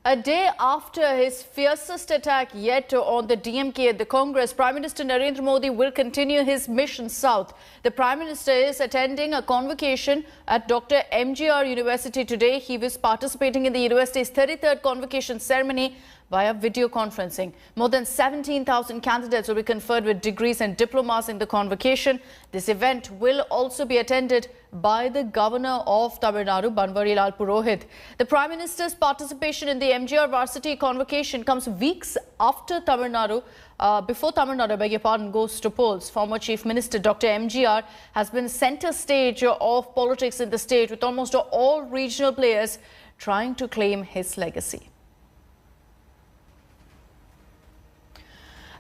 A day after his fiercest attack yet on the DMK at the Congress, Prime Minister Narendra Modi will continue his mission south. The Prime Minister is attending a convocation at Dr. MGR University today. He was participating in the university's 33rd convocation ceremony via video conferencing. More than 17,000 candidates will be conferred with degrees and diplomas in the convocation. This event will also be attended by the Governor of Tamil Nadu, Banwarilal Purohit. The Prime Minister's participation in the MGR Varsity convocation comes weeks after before Tamil Nadu, goes to polls. Former Chief Minister Dr. MGR has been center stage of politics in the state, with almost all regional players trying to claim his legacy.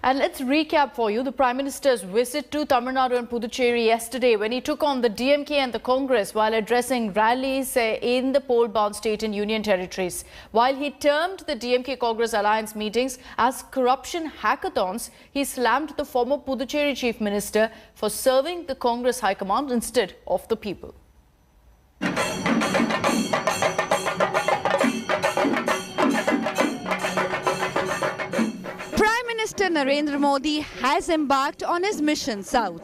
And let's recap for you the Prime Minister's visit to Tamil Nadu and Puducherry yesterday, when he took on the DMK and the Congress while addressing rallies in the poll-bound state and union territories. While he termed the DMK-Congress alliance meetings as corruption hackathons, he slammed the former Puducherry Chief Minister for serving the Congress High Command instead of the people. Mr. Narendra Modi has embarked on his mission south.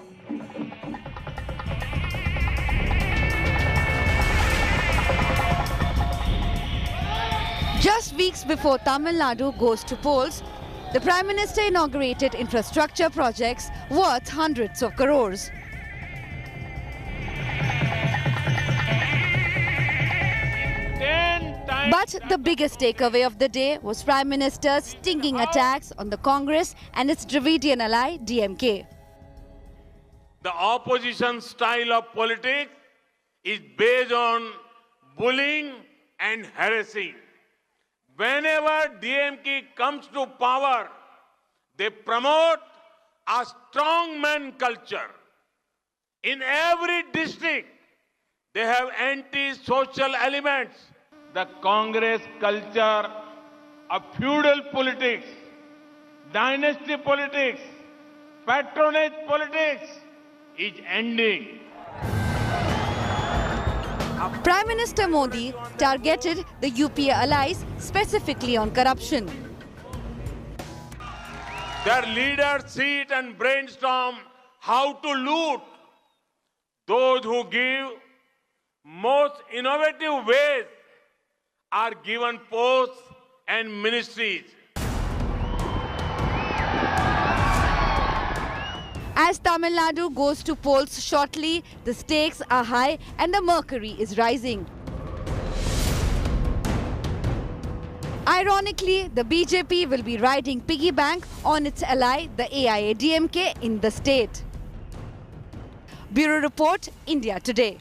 Just weeks before Tamil Nadu goes to polls, the Prime Minister inaugurated infrastructure projects worth hundreds of crores. But the biggest takeaway of the day was Prime Minister's stinging attacks on the Congress and its Dravidian ally DMK. The opposition style of politics is based on bullying and harassing. Whenever DMK comes to power, they promote a strongman culture. In every district, they have anti-social elements. The Congress culture of feudal politics, dynasty politics, patronage politics is ending. Prime Minister Modi targeted the UPA allies specifically on corruption. Their leaders sit and brainstorm how to loot. Those who give most innovative ways are given posts and ministries. As Tamil Nadu goes to polls shortly, the stakes are high and the mercury is rising. Ironically, the BJP will be riding piggy bank on its ally, the AIADMK, in the state. Bureau Report, India Today.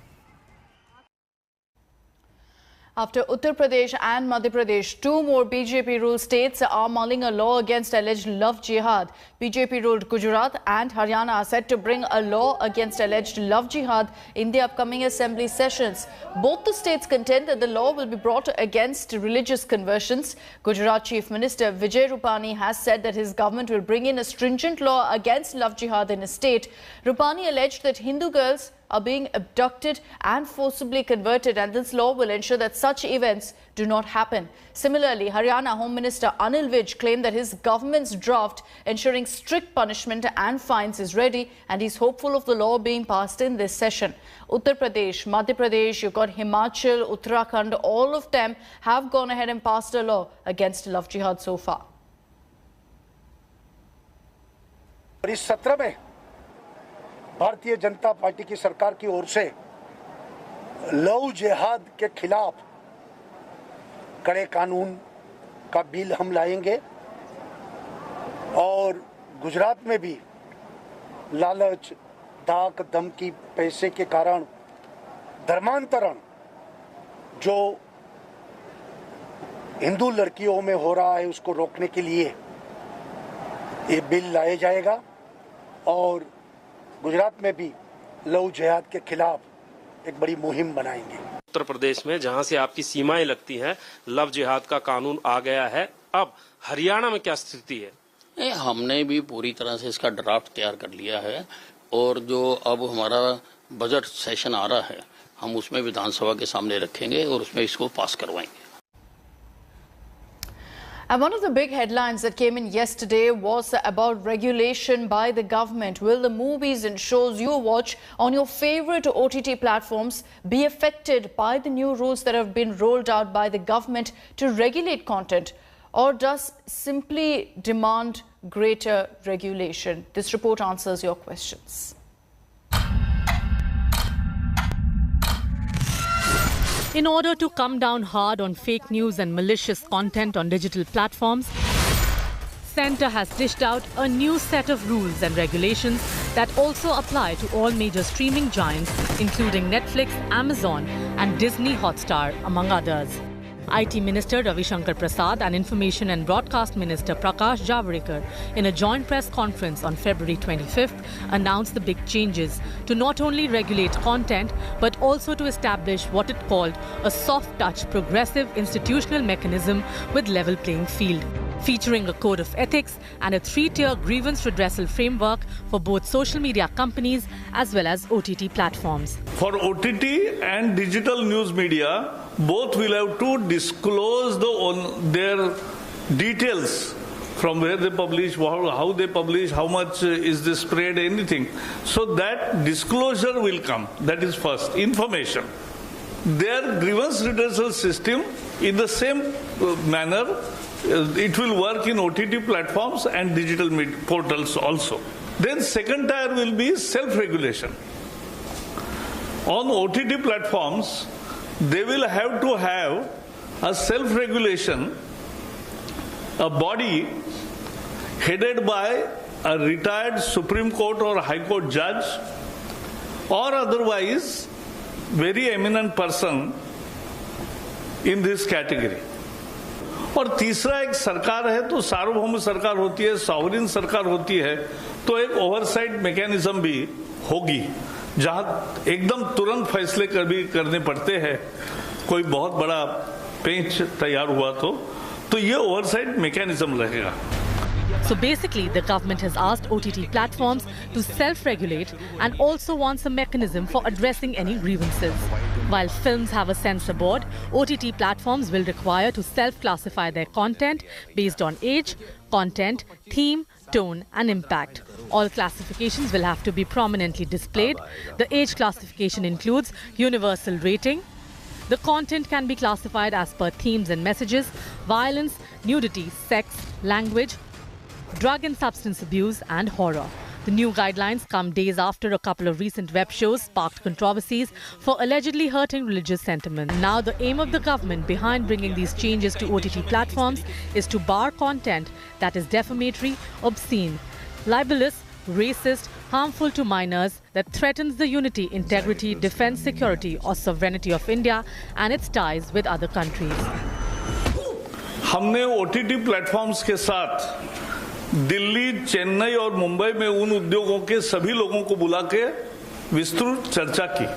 After Uttar Pradesh and Madhya Pradesh, two more BJP-ruled states are mulling a law against alleged love jihad. BJP-ruled Gujarat and Haryana are set to bring a law against alleged love jihad in the upcoming assembly sessions. Both the states contend that the law will be brought against religious conversions. Gujarat Chief Minister Vijay Rupani has said that his government will bring in a stringent law against love jihad in his state. Rupani alleged that Hindu girls are being abducted and forcibly converted, and this law will ensure that such events do not happen. Similarly, Haryana Home Minister Anil Vij claimed that his government's draft ensuring strict punishment and fines is ready, and he's hopeful of the law being passed in this session. Uttar Pradesh, Madhya Pradesh, you've got Himachal, Uttarakhand, all of them have gone ahead and passed a law against love jihad so far. Bharatiya Janata party की सरकार की ओर से love जिहाद के खिलाफ कड़े कानून का बिल हम लाएंगे और गुजरात में भी लालच, धाक, धमकी, पैसे के कारण धर्मांतरण जो हिंदू लड़कियों में हो रहा है उसको रोकने के लिए ये बिल लाया जाएगा और गुजरात में भी लव जिहाद के खिलाफ एक बड़ी मुहिम बनाएंगे। उत्तर प्रदेश में जहां से आपकी सीमाएं लगती हैं, लव जिहाद का कानून आ गया है। अब हरियाणा में क्या स्थिति है? हमने भी पूरी तरह से इसका ड्राफ्ट तैयार कर लिया है और जो अब हमारा बजट सेशन आ रहा है, हम उसमें विधानसभा के सामने रखेंगे और उसमें इसको पास करवाएंगे। And one of the big headlines that came in yesterday was about regulation by the government. Will the movies and shows you watch on your favorite OTT platforms be affected by the new rules that have been rolled out by the government to regulate content, or does simply demand greater regulation? This report answers your questions. In order to come down hard on fake news and malicious content on digital platforms, Centre has dished out a new set of rules and regulations that also apply to all major streaming giants, including Netflix, Amazon and Disney Hotstar, among others. IT Minister Ravi Shankar Prasad and Information and Broadcast Minister Prakash Javadekar, in a joint press conference on February 25th, announced the big changes to not only regulate content but also to establish what it called a soft-touch progressive institutional mechanism with level playing field, featuring a code of ethics and a 3-tier grievance redressal framework for both social media companies as well as OTT platforms. For OTT and digital news media, both will have to disclose their details from where they publish, how they publish, how much is the spread, anything. So that disclosure will come. That is first. Information. Their grievance redressal system, in the same manner, it will work in OTT platforms and digital portals also. Then second tier will be self-regulation. On OTT platforms, they will have to have a self-regulation, a body headed by a retired Supreme Court or High Court judge or otherwise very eminent person in this category. और तीसरा एक सरकार है तो सार्वभौम सरकार होती है, sovereign सरकार होती है, तो एक ओवरसाइट मैकेनिज्म भी होगी जहां एकदम तुरंत फैसले करने पड़ते हैं, कोई बहुत बड़ा पेंच तैयार हुआ तो ये ओवरसाइट मैकेनिज्म रहेगा. So basically, the government has asked OTT platforms to self-regulate and also wants a mechanism for addressing any grievances. While films have a censor board, OTT platforms will require to self-classify their content based on age, content, theme, tone and impact. All classifications will have to be prominently displayed. The age classification includes universal rating. The content can be classified as per themes and messages, violence, nudity, sex, language, drug and substance abuse and horror. The new guidelines come days after a couple of recent web shows sparked controversies for allegedly hurting religious sentiment. Now the aim of the government behind bringing these changes to OTT platforms is to bar content that is defamatory, obscene, libelous, racist, harmful to minors, that threatens the unity, integrity, defense, security or sovereignty of India and its ties with other countries. हमने OTT platforms के साथ दिल्ली, चेन्नई और मुंबई में उन उद्योगों के सभी लोगों को बुला के विस्तृत चर्चा की.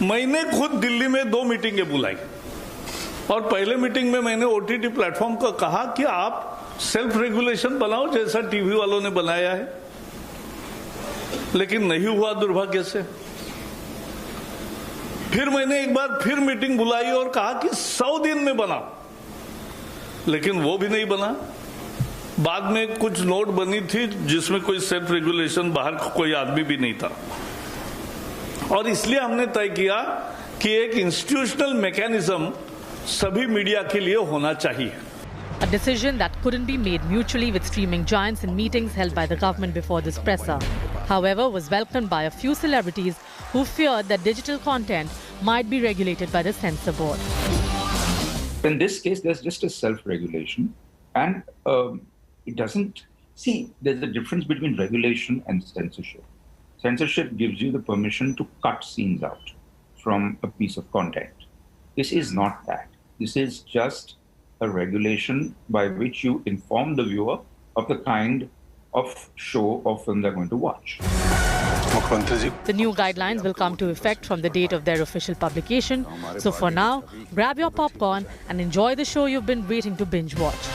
मैंने खुद दिल्ली में 2 मीटिंगें बुलाई और पहले मीटिंग में मैंने OTT प्लेटफॉर्म को कहा कि आप सेल्फ रेगुलेशन बनाओ जैसा टीवी वालों ने बनाया है, लेकिन नहीं हुआ दुर्भाग्य से. फिर मैंने एक बार फिर मीटिंग बुलाई और कहा कि 100 दिन में बनाओ, लेकिन वो भी नहीं बना. बाद में कुछ नोट बनी थी जिसमें कोई सेल्फ रेगुलेशन बाहर कोई आदमी भी नहीं था, और इसलिए हमने तय किया कि एक इंस्टीट्यूशनल मैकेनिज्म सभी मीडिया के लिए होना चाहिए. A decision that couldn't be made mutually with streaming giants in meetings held by the government before this presser. However, was welcomed by a few celebrities who feared that digital content might be regulated by the censor board. In this case, there's just a self-regulation, and it doesn't... See, there's a difference between regulation and censorship. Censorship gives you the permission to cut scenes out from a piece of content. This is not that. This is just a regulation by which you inform the viewer of the kind of show or film they're going to watch. The new guidelines will come to effect from the date of their official publication. So for now, grab your popcorn and enjoy the show you've been waiting to binge watch.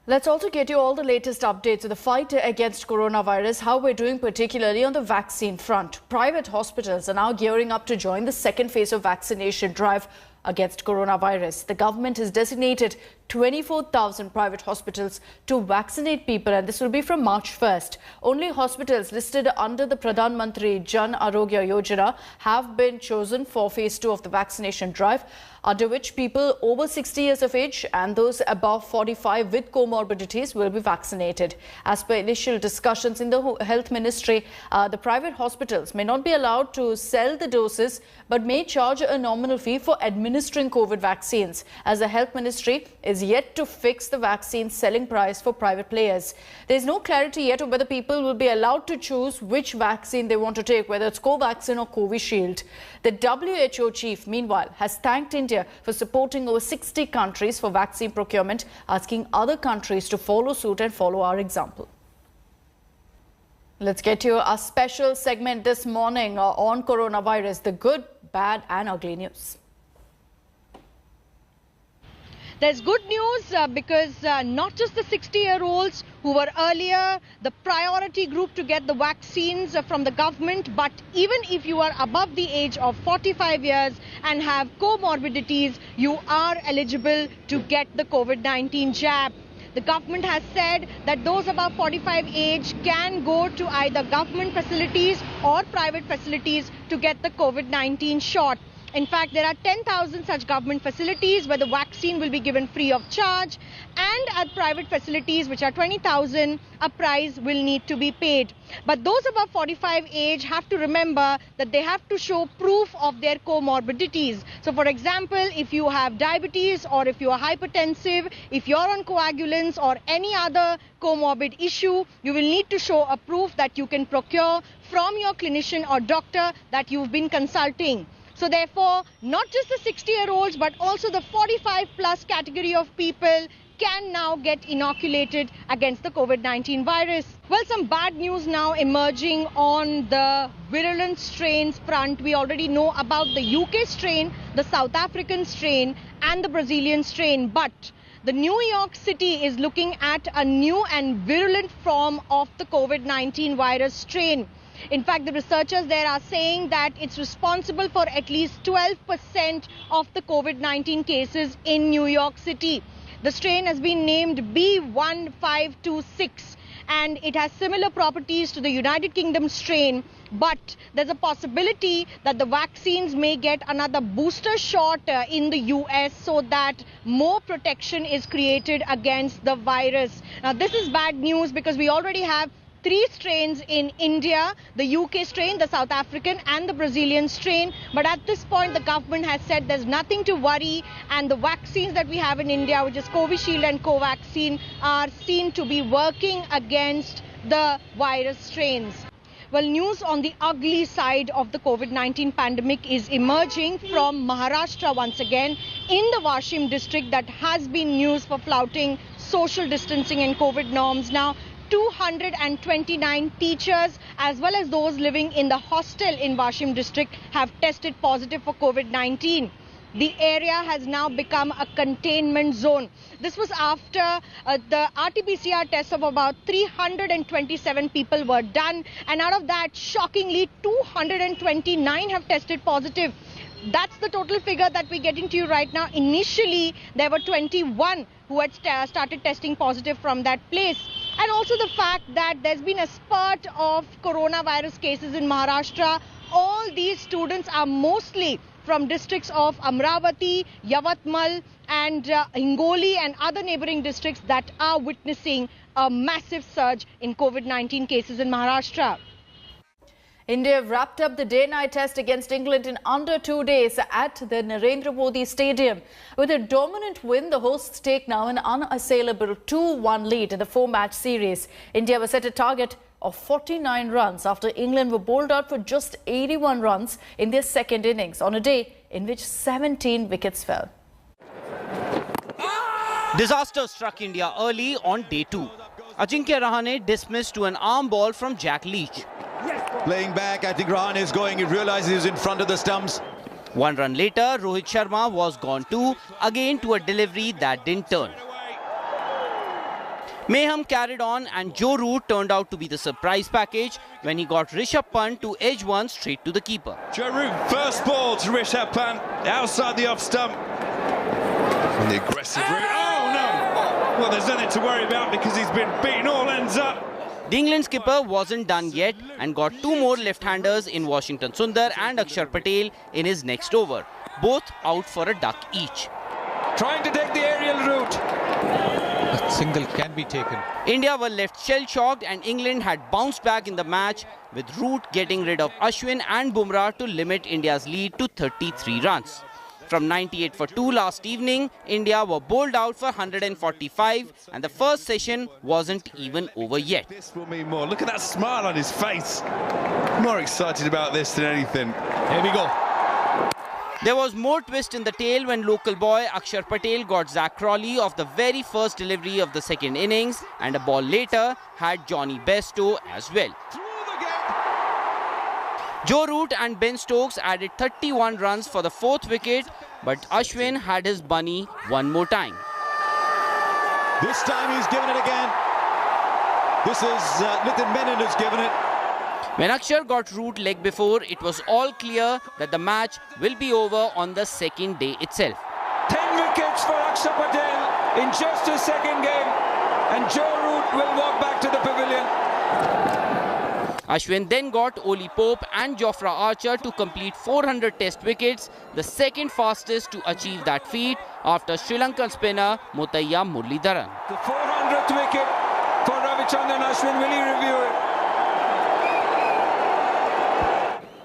Let's also get you all the latest updates of the fight against coronavirus, how we're doing particularly on the vaccine front. Private hospitals are now gearing up to join the second phase of vaccination drive against coronavirus. The government has designated 24,000 private hospitals to vaccinate people, and this will be from March 1st. Only hospitals listed under the Pradhan Mantri Jan Arogya Yojana have been chosen for phase 2 of the vaccination drive, under which people over 60 years of age and those above 45 with comorbidities will be vaccinated. As per initial discussions in the Health Ministry, the private hospitals may not be allowed to sell the doses but may charge a nominal fee for administering COVID vaccines, as the Health Ministry is yet to fix the vaccine selling price for private players. There is no clarity yet of whether people will be allowed to choose which vaccine they want to take, whether it's Covaxin or Covishield. The WHO chief, meanwhile, has thanked India for supporting over 60 countries for vaccine procurement, asking other countries to follow suit and follow our example. Let's get to our special segment this morning on coronavirus, the good, bad and ugly news. There's good news because not just the 60-year-olds who were earlier the priority group to get the vaccines from the government, but even if you are above the age of 45 years and have comorbidities, you are eligible to get the COVID-19 jab. The government has said that those above 45 age can go to either government facilities or private facilities to get the COVID-19 shot. In fact, there are 10,000 such government facilities where the vaccine will be given free of charge, and at private facilities, which are 20,000, a price will need to be paid. But those above 45 age have to remember that they have to show proof of their comorbidities. So, for example, if you have diabetes or if you are hypertensive, if you're on coagulants or any other comorbid issue, you will need to show a proof that you can procure from your clinician or doctor that you've been consulting. So therefore, not just the 60-year-olds, but also the 45-plus category of people can now get inoculated against the COVID-19 virus. Well, some bad news now emerging on the virulent strains front. We already know about the UK strain, the South African strain and the Brazilian strain. But the New York City is looking at a new and virulent form of the COVID-19 virus strain. In fact, the researchers there are saying that it's responsible for at least 12% of the COVID-19 cases in New York City. The strain has been named B1526 and it has similar properties to the United Kingdom strain, but there's a possibility that the vaccines may get another booster shot in the US so that more protection is created against the virus. Now, this is bad news because we already have 3 strains in India, the UK strain, the South African and the Brazilian strain. But at this point, the government has said there's nothing to worry, and the vaccines that we have in India, which is Covishield and Covaxin, are seen to be working against the virus strains. Well, news on the ugly side of the COVID-19 pandemic is emerging from Maharashtra once again, in the Washim district that has been news for flouting social distancing and COVID norms. Now, 229 teachers as well as those living in the hostel in Washim district have tested positive for COVID-19. The area has now become a containment zone. This was after the RT-PCR tests of about 327 people were done, and out of that, shockingly, 229 have tested positive. That's the total figure that we're getting to you right now. Initially, there were 21 who had started testing positive from that place. And also the fact that there's been a spurt of coronavirus cases in Maharashtra. All these students are mostly from districts of Amravati, Yavatmal and Hingoli and other neighboring districts that are witnessing a massive surge in COVID-19 cases in Maharashtra. India wrapped up the day-night test against England in under 2 days at the Narendra Modi Stadium. With a dominant win, the hosts take now an unassailable 2-1 lead in the 4-match series. India was set a target of 49 runs after England were bowled out for just 81 runs in their second innings on a day in which 17 wickets fell. Disaster struck India early on day 2. Ajinkya Rahane dismissed to an arm ball from Jack Leach. Playing back, I think Rahane is going, he realizes he's in front of the stumps. 1 run later, Rohit Sharma was gone too, again to a delivery that didn't turn. Mayhem carried on and Joe Root turned out to be the surprise package when he got Rishabh Pant to edge one straight to the keeper. Joe Root, first ball to Rishabh Pant, outside the off stump. And the aggressive route, oh no! Well, there's nothing to worry about because he's been beaten all ends up. The England skipper wasn't done yet and got two more left-handers in Washington Sundar and Akshar Patel in his next over, both out for a duck each. Trying to take the aerial route. A single can be taken. India were left shell-shocked and England had bounced back in the match, with Root getting rid of Ashwin and Bumrah to limit India's lead to 33 runs. From 98 for 2 last evening, India were bowled out for 145 and the first session wasn't even over yet. This will mean more. Look at that smile on his face. More excited about this than anything. Here we go. There was more twist in the tail when local boy Akshar Patel got Zach Crawley off the very first delivery of the second innings, and a ball later had Johnny Bairstow as well. Joe Root and Ben Stokes added 31 runs for the fourth wicket, but Ashwin had his bunny one more time. This time he's given it again. This is Nitin Menon who's given it. When Akshar got Root leg before, it was all clear that the match will be over on the second day itself. 10 wickets for Akshar Patel in just his second game, and Joe Root will walk back to the pavilion. Ashwin then got Oli Pope and Jofra Archer to complete 400 test wickets, the second fastest to achieve that feat after Sri Lankan spinner Muttiah Muralidharan. The 400th wicket for Ravichandran Ashwin. Will he review it?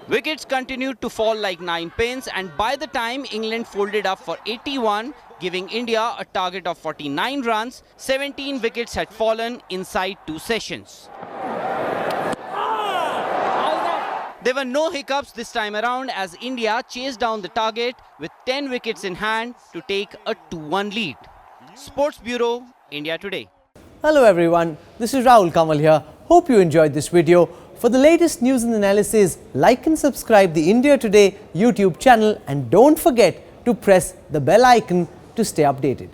Wickets continued to fall like 9 pins, and by the time England folded up for 81, giving India a target of 49 runs, 17 wickets had fallen inside 2 sessions. There were no hiccups this time around as India chased down the target with 10 wickets in hand to take a 2-1 lead. Sports Bureau, India Today. Hello everyone, this is Rahul Kamal here. Hope you enjoyed this video. For the latest news and analysis, like and subscribe the India Today YouTube channel, and don't forget to press the bell icon to stay updated.